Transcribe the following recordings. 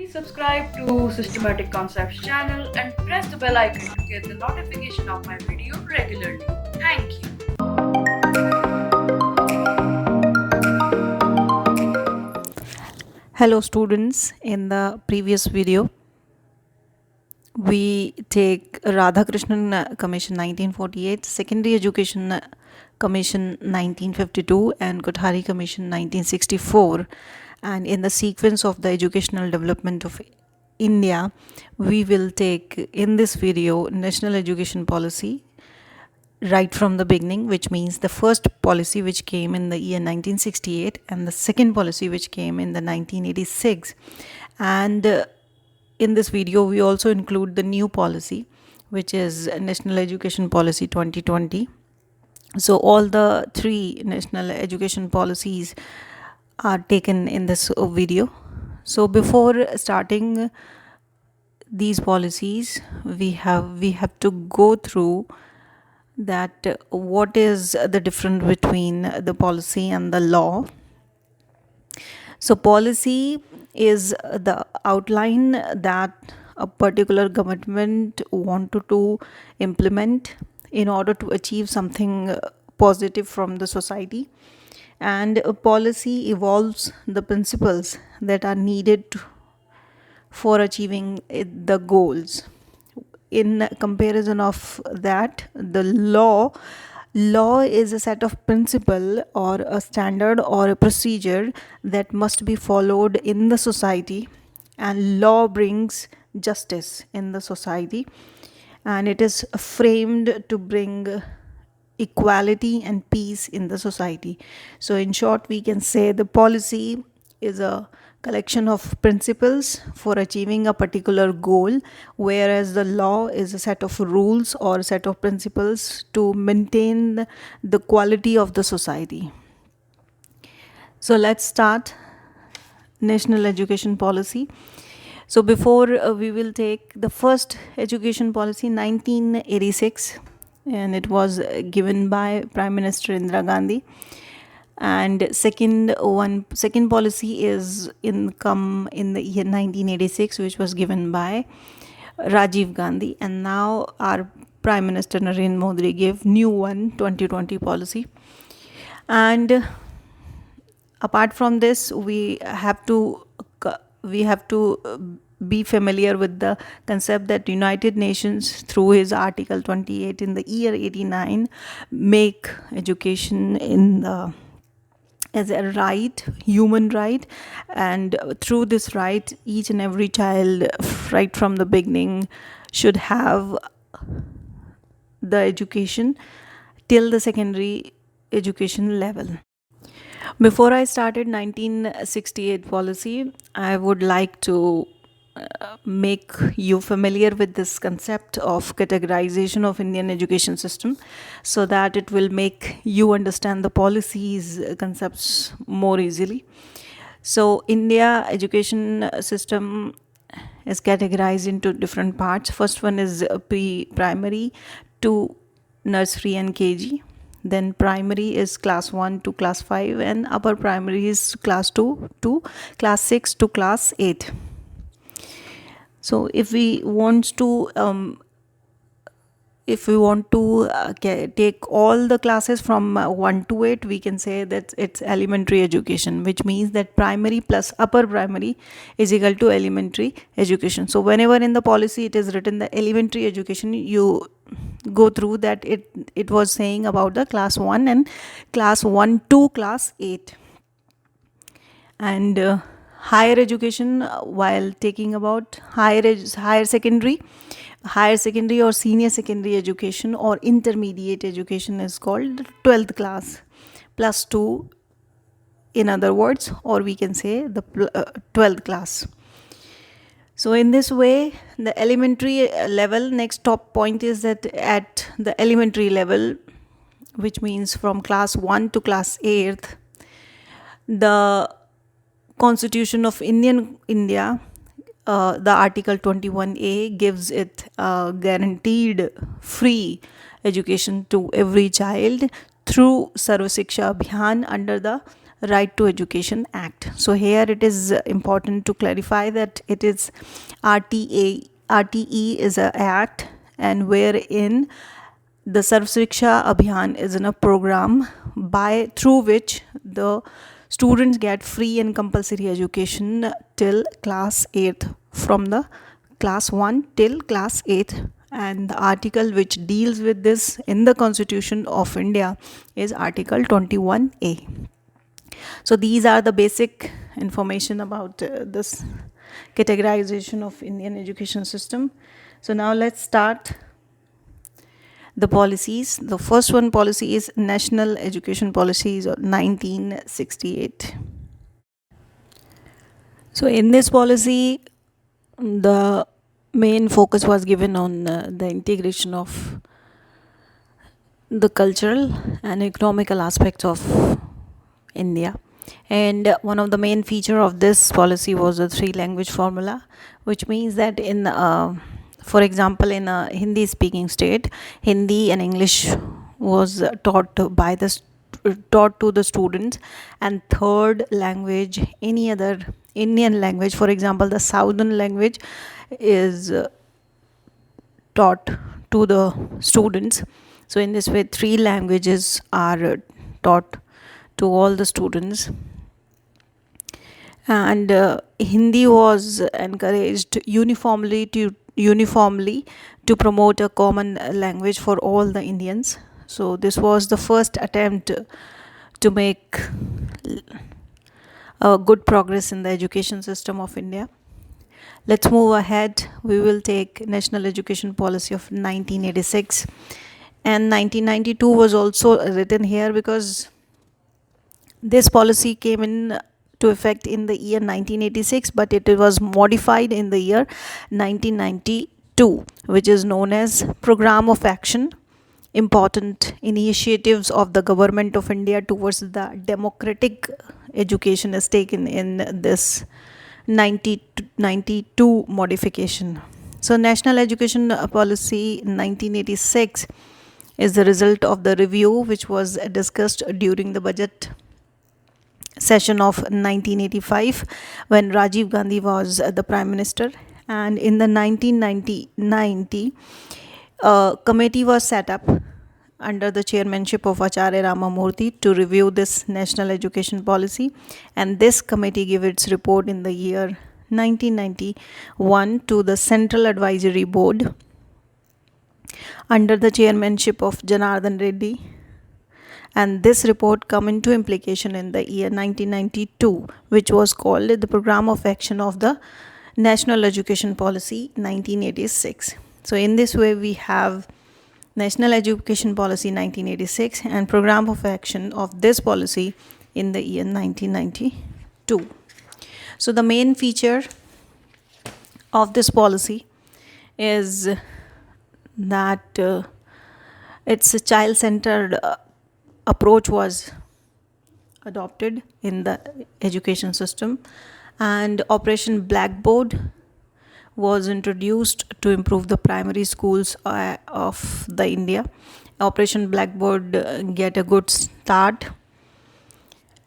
Please subscribe to Systematic Concepts channel and press the bell icon to get the notification of my video regularly. Thank you. Hello students, in the previous video we take Radhakrishnan Commission 1948, Secondary Education Commission 1952 and Kothari Commission 1964, and in the sequence of the educational development of India we will take in this video National Education Policy right from the beginning, which means the first policy which came in the year 1968 and the second policy which came in the 1986. And in this video we also include the new policy, which is National Education Policy 2020. So all the three national education policies are taken in this video. So before starting these policies, we have to go through that what is the difference between the policy and the law. So policy is the outline that a particular government wanted to implement in order to achieve something positive from the society, and a policy evolves the principles that are needed for achieving the goals. In comparison of that, the law is a set of principle or a standard or a procedure that must be followed in the society, and law brings justice in the society, and it is framed to bring equality and peace in the society. So in short, we can say the policy is a collection of principles for achieving a particular goal, whereas the law is a set of rules or a set of principles to maintain the quality of the society. So let's start National Education Policy. So before we will take the first education policy 1986, and it was given by Prime Minister Indira Gandhi. And second policy is come in the year 1986, which was given by Rajiv Gandhi, and now our Prime Minister Narendra Modi gave new one, 2020 policy. And apart from this, we have to be familiar with the concept that United Nations, through his Article 28 in the year 89, make education in the as a right, human right, and through this right, each and every child, right from the beginning, should have the education till the secondary education level. Before I started 1968 policy, I would like to make you familiar with this concept of categorization of Indian education system, so that it will make you understand the policies concepts more easily. So India education system is categorized into different parts. First one is pre-primary to nursery and KG. Then primary is class 1 to class 5, and upper primary is class 2 to class 6 to class 8. So if we want to take all the classes from 1 to 8, we can say that it's elementary education, which means that primary plus upper primary is equal to elementary education. So whenever in the policy it is written the elementary education, you go through that it was saying about the class 1 and class 1 to class 8. And higher education, while taking about higher secondary or senior secondary education or intermediate education, is called 12th class plus 2, in other words, or we can say the 12th class. So in this way, the elementary level, next top point is that at the elementary level, which means from class 1 to class 8th, the Constitution of India, the Article 21A gives it guaranteed free education to every child through Sarva Shiksha Abhiyan under the Right to Education Act. So here it is important to clarify that it is RTE is an act, and wherein the Sarv Shiksha Abhiyan is in a program through which the students get free and compulsory education till class 8th, from the class 1 till class 8th. And the article which deals with this in the Constitution of India is Article 21A. So these are the basic information about this categorization of Indian education system. So now let's start the policies. The first one policy is National Education Policies of 1968. So in this policy, the main focus was given on the integration of the cultural and economical aspects of India. And one of the main feature of this policy was the 3-language formula, which means that in for example, in a Hindi speaking state, Hindi and English was taught to the students, and third language, any other Indian language, for example the southern language, is taught to the students. So in this way 3 languages are taught to all the students. And Hindi was encouraged uniformly to promote a common language for all the Indians. So this was the first attempt to make a good progress in the education system of India. Let's move ahead. We will take National Education Policy of 1986, and 1992 was also written here because this policy came in to effect in the year 1986, but it was modified in the year 1992, which is known as Program of Action, Important Initiatives of the Government of India towards the Democratic Education, is taken in this 1992 modification. So National Education Policy 1986 is the result of the review which was discussed during the budget session of 1985 when Rajiv Gandhi was the Prime Minister. And in the 1990 committee was set up under the chairmanship of Acharya Ramamurthy to review this national education policy, and this committee gave its report in the year 1991 to the Central Advisory Board under the chairmanship of Janardhan Reddy, and this report come into implication in the year 1992, which was called the Program of Action of the National Education Policy 1986. So in this way we have National Education Policy 1986 and Program of Action of this policy in the year 1992. So the main feature of this policy is that it's a child-centered approach was adopted in the education system, and Operation Blackboard was introduced to improve the primary schools of the India. Operation Blackboard get a good start,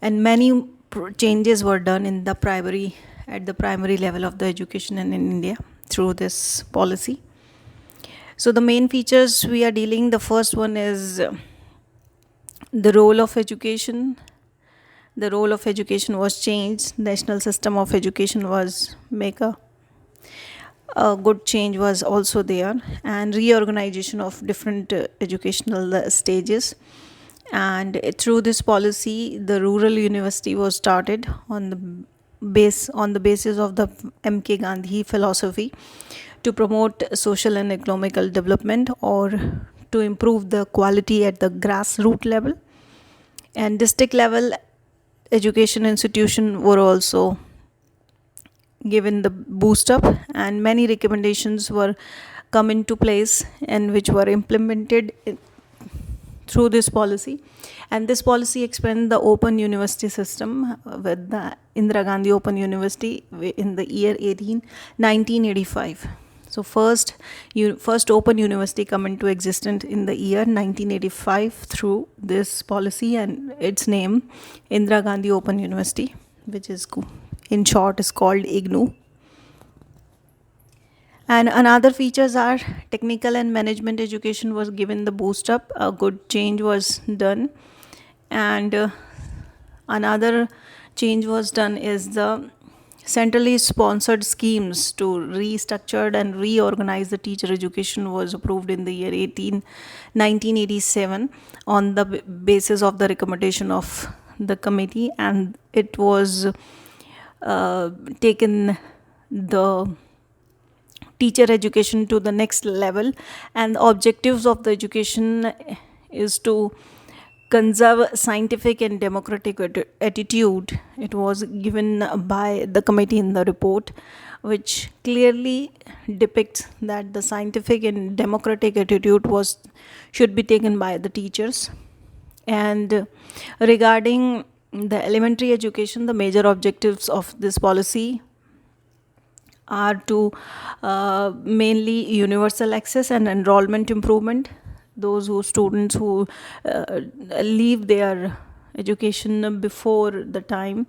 and many changes were done in the primary level of the education in India through this policy. So the main features we are dealing, the first one is the role of education. The role of education was changed. National system of education was a good change was also there, and reorganization of different educational stages. And through this policy, the rural university was started on the basis of the M.K. Gandhi philosophy to promote social and economical development or to improve the quality at the grassroots level. And district level education institutions were also given the boost up, and many recommendations were come into place and which were implemented through this policy. And this policy expanded the open university system with the Indira Gandhi Open University in the year 1985. So first open university come into existence in the year 1985 through this policy, and its name Indira Gandhi Open University, which is in short is called IGNOU. And another features are technical and management education was given the boost up. A good change was done, and another change was done is the centrally sponsored schemes to restructured and reorganize the teacher education was approved in the year 1987 on the basis of the recommendation of the committee, and it was taken the teacher education to the next level, and the objectives of the education is to conserve scientific and democratic attitude. It was given by the committee in the report, which clearly depicts that the scientific and democratic attitude was should be taken by the teachers. And regarding the elementary education, the major objectives of this policy are to mainly universal access and enrollment improvement. Those who students who leave their education before the time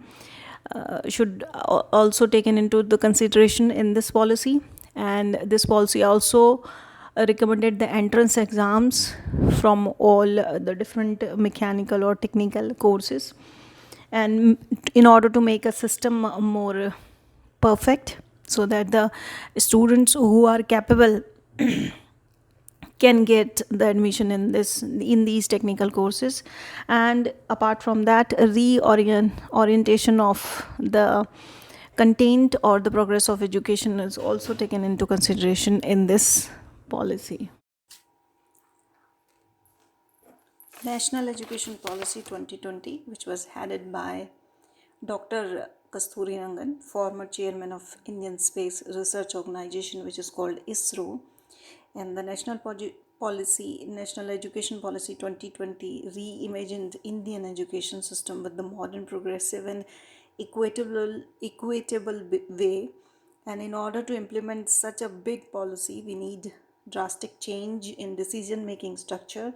should also taken into the consideration in this policy. And this policy also recommended the entrance exams from all the different mechanical or technical courses, and in order to make a system more perfect, so that the students who are capable can get the admission in these technical courses. And apart from that, orientation of the content or the progress of education is also taken into consideration in this policy. National Education Policy 2020, which was headed by Dr. Kasturi Rangan, former chairman of Indian Space Research Organization, which is called ISRO, and the National Education Policy 2020 reimagined Indian education system with the modern, progressive, and equitable way. And in order to implement such a big policy, we need drastic change in decision making structure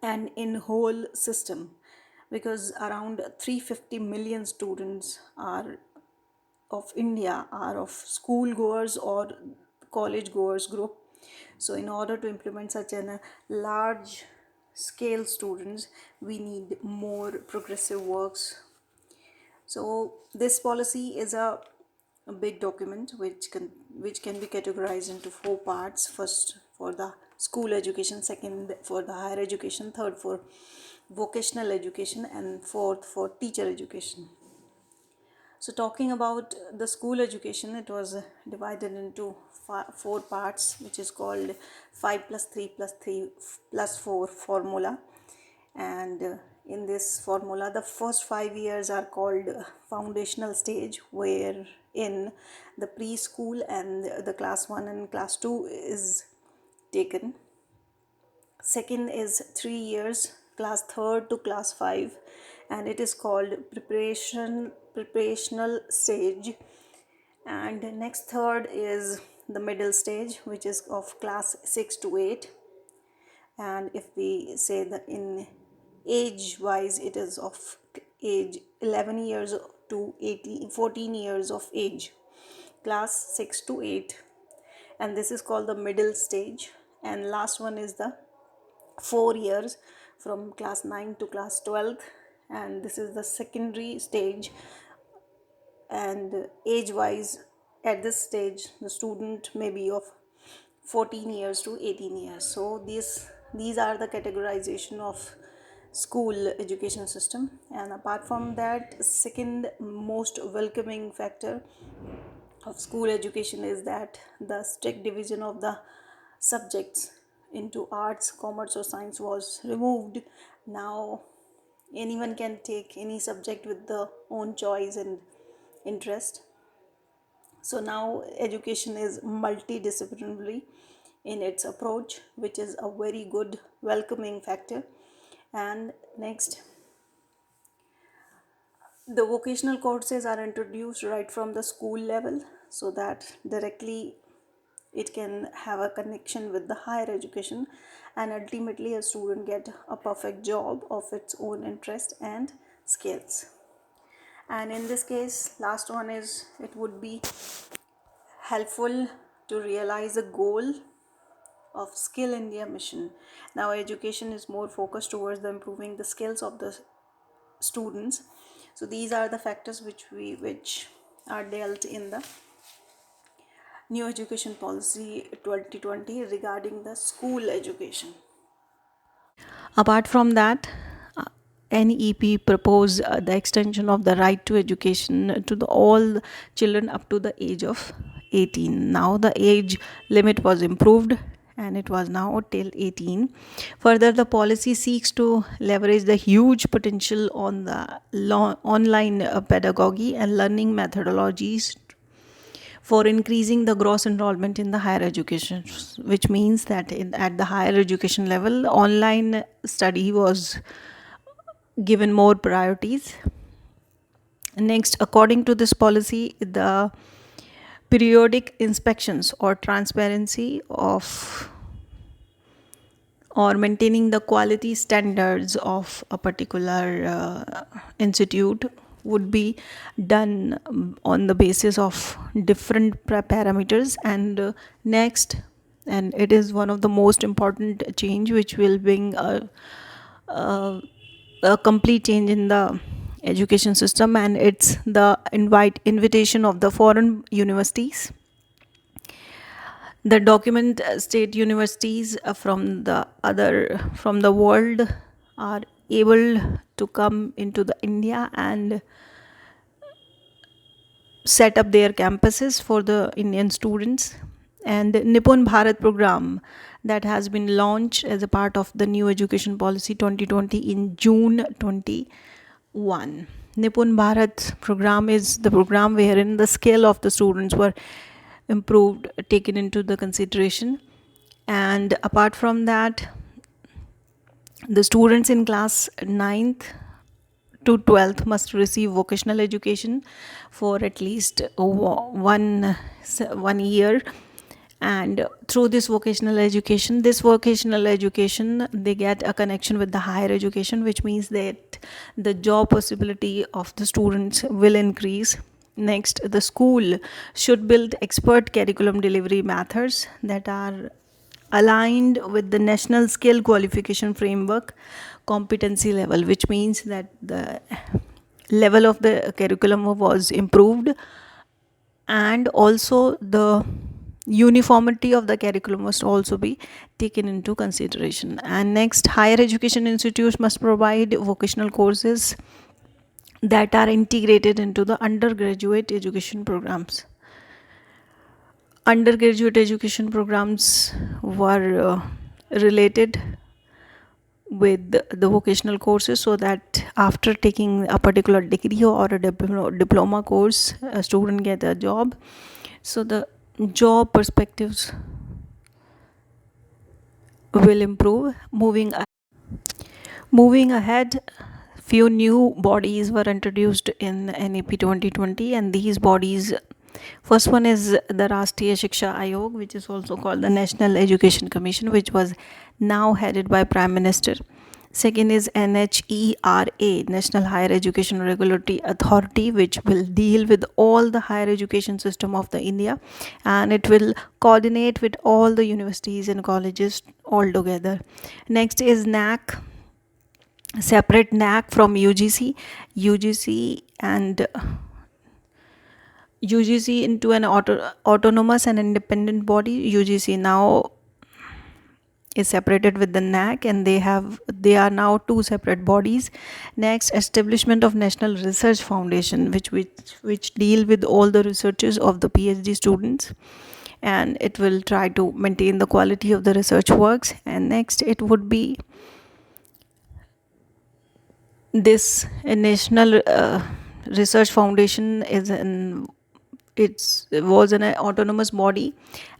and in whole system, because around 350 million students are of India are of school goers or college goers group. So in order to implement such a large scale students, we need more progressive works. So this policy is a big document which can be categorized into 4 parts. First for the school education, second for the higher education, third for vocational education, and fourth for teacher education. So talking about the school education, it was divided into 4 parts, which is called 5 plus 3 plus 3 plus 4 formula. And in this formula, the first 5 years are called foundational stage, where in the preschool and the class 1 and class 2 is taken. Second is 3 years, class 3rd to class 5, and it is called preparational stage. And next third is the middle stage, which is of class 6 to 8. And if we say that in age wise, it is of age 11 years to 14 years of age, class 6 to 8, and this is called the middle stage. And last one is the 4 years from class 9 to class 12, and this is the secondary stage. And age wise, at this stage the student may be of 14 years to 18 years. So these are the categorization of school education system. And apart from that, second most welcoming factor of school education is that the strict division of the subjects into arts, commerce, or science was removed. Now anyone can take any subject with their own choice and interest. So now education is multidisciplinary in its approach, which is a very good welcoming factor. And next, the vocational courses are introduced right from the school level, so that directly it can have a connection with the higher education, and ultimately a student get a perfect job of its own interest and skills. And in this case, last one is, it would be helpful to realize a goal of Skill India mission. Now education is more focused towards the improving the skills of the students. So these are the factors which are dealt in the new education policy 2020 regarding the school education. Apart from that, NEP proposed the extension of the right to education to all children up to the age of 18. Now the age limit was improved and it was now till 18. Further, the policy seeks to leverage the huge potential on the online pedagogy and learning methodologies for increasing the gross enrollment in the higher education, which means that at the higher education level, online study was given more priorities. Next, according to this policy, the periodic inspections or transparency of or maintaining the quality standards of a particular institute would be done on the basis of different parameters. And next, and it is one of the most important change which will bring a complete change in the education system, and it's the invitation of the foreign universities. The document state universities from the world are able to come into the India and set up their campuses for the Indian students. And Nippon Bharat program that has been launched as a part of the new education policy 2020 in June 21. Nippon Bharat program is the program wherein the skill of the students were improved, taken into the consideration. And apart from that, the students in class 9th to 12th must receive vocational education for at least one year. And through this vocational education, they get a connection with the higher education, which means that the job possibility of the students will increase. Next, the school should build expert curriculum delivery methods that are aligned with the national skill qualification framework competency level, which means that the level of the curriculum was improved, and also the uniformity of the curriculum must also be taken into consideration. And next, higher education institutes must provide vocational courses that are integrated into the undergraduate education programs. Undergraduate education programs were related with the vocational courses, so that after taking a particular degree or a diploma course, a student get a job. So the job perspectives will improve. Moving ahead, few new bodies were introduced in NEP 2020, and these bodies, first one is the Rashtriya Shiksha Ayog, which is also called the National Education Commission, which was now headed by Prime Minister. Second is NHERA, National Higher Education Regulatory Authority, which will deal with all the higher education system of the India, and it will coordinate with all the universities and colleges all together. Next is NAC, separate NAC from UGC and UGC into an autonomous and independent body. UGC now is separated with the NAC, and they are now two separate bodies. Next, establishment of National Research Foundation, which deal with all the researches of the PhD students, and it will try to maintain the quality of the research works. And next, it would be this National Research Foundation was an autonomous body,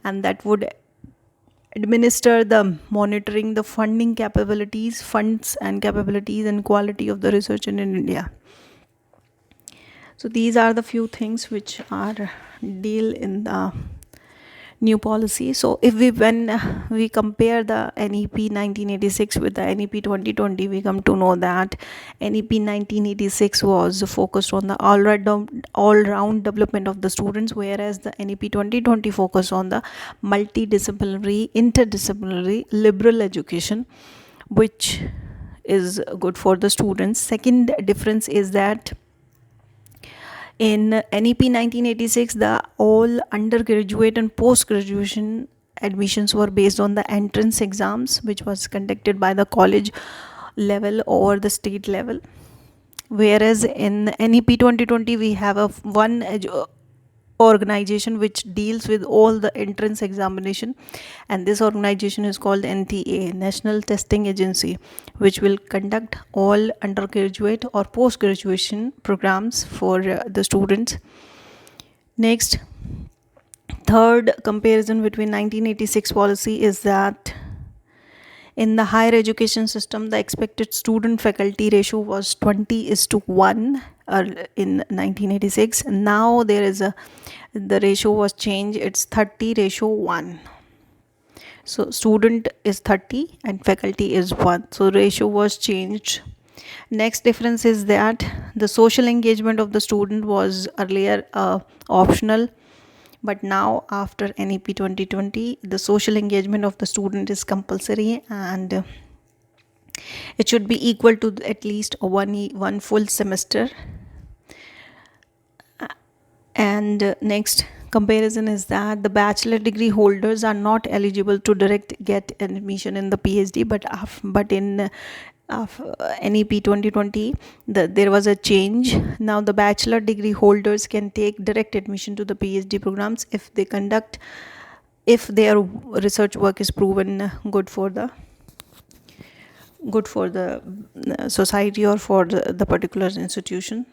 and that would administer the monitoring the funds and capabilities and quality of the research in India. So these are the few things which are deal in the new policy. So if we when we compare the NEP 1986 with the NEP 2020, we come to know that NEP 1986 was focused on the all-round development of the students, whereas the NEP 2020 focused on the multidisciplinary, interdisciplinary, liberal education, which is good for the students. Second difference is that in NEP 1986, the all undergraduate and post-graduation admissions were based on the entrance exams, which was conducted by the college level or the state level. Whereas in NEP 2020, we have a one organization which deals with all the entrance examination, and this organization is called NTA, National Testing Agency, which will conduct all undergraduate or post graduation programs for the students. Next, third comparison between 1986 policy is that in the higher education system, the expected student faculty ratio was 20:1 in 1986. Now the ratio was changed, it's 30:1. So student is 30 and faculty is 1. So ratio was changed. Next difference is that the social engagement of the student was earlier optional, but now after NEP 2020, the social engagement of the student is compulsory, and it should be equal to at least one full semester. And next comparison is that the bachelor degree holders are not eligible to direct get admission in the PhD, but in NEP 2020 there was a change. Now the bachelor degree holders can take direct admission to the PhD programs if their research work is proven good for the society or for the particular institution.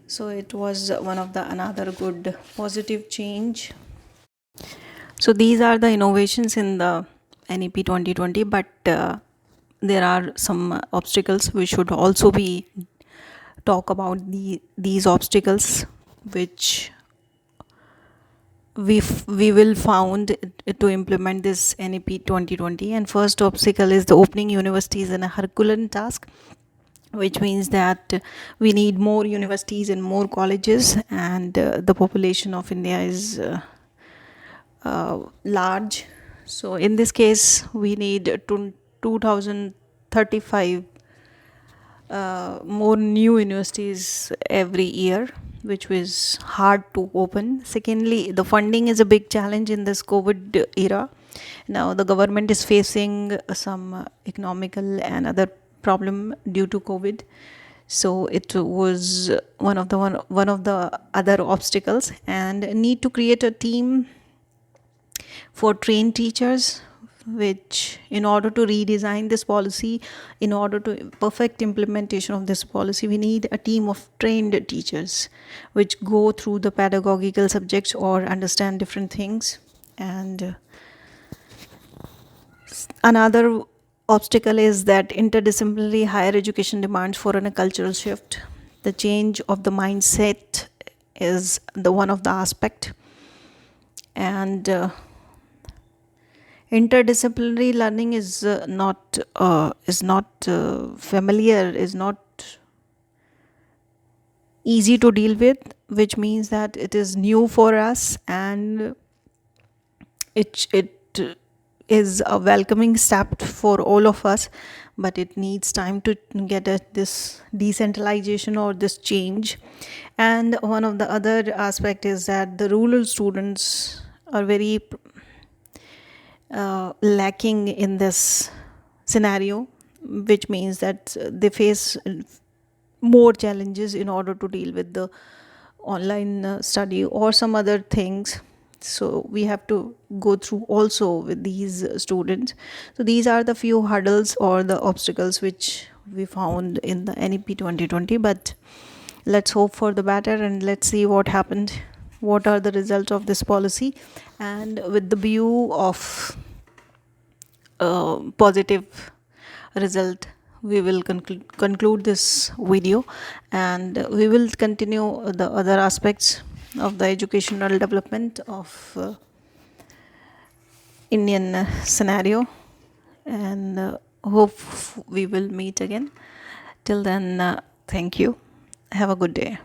So it was one of the another good positive change. So these are the innovations in the NEP 2020, but there are some obstacles. We should also be talk about these obstacles which we will found to implement this NEP 2020. And first obstacle is the opening universities in a Herculean task, which means that we need more universities and more colleges, and the population of India is large. So in this case we need 2035 more new universities every year, which was hard to open. Secondly, the funding is a big challenge in this COVID era. Now the government is facing some economical and other problem due to COVID, so it was one of the other obstacles. And need to create a team for trained teachers, which in order to redesign this policy, in order to perfect implementation of this policy, we need a team of trained teachers which go through the pedagogical subjects or understand different things. And another obstacle is that interdisciplinary higher education demands for a cultural shift. The change of the mindset is the one of the aspect. And interdisciplinary learning is not familiar, is not easy to deal with, which means that it is new for us, and it is a welcoming step for all of us, but it needs time to get this decentralization or this change. And one of the other aspect is that the rural students are very lacking in this scenario, which means that they face more challenges in order to deal with the online study or some other things. So we have to go through also with these students. So these are the few hurdles or the obstacles which we found in the NEP 2020, but let's hope for the better, and let's see what happened, what are the results of this policy. And with the view of positive result, we will conclude this video, and we will continue the other aspects of the educational development of Indian scenario, and hope we will meet again. Till then, thank you. Have a good day.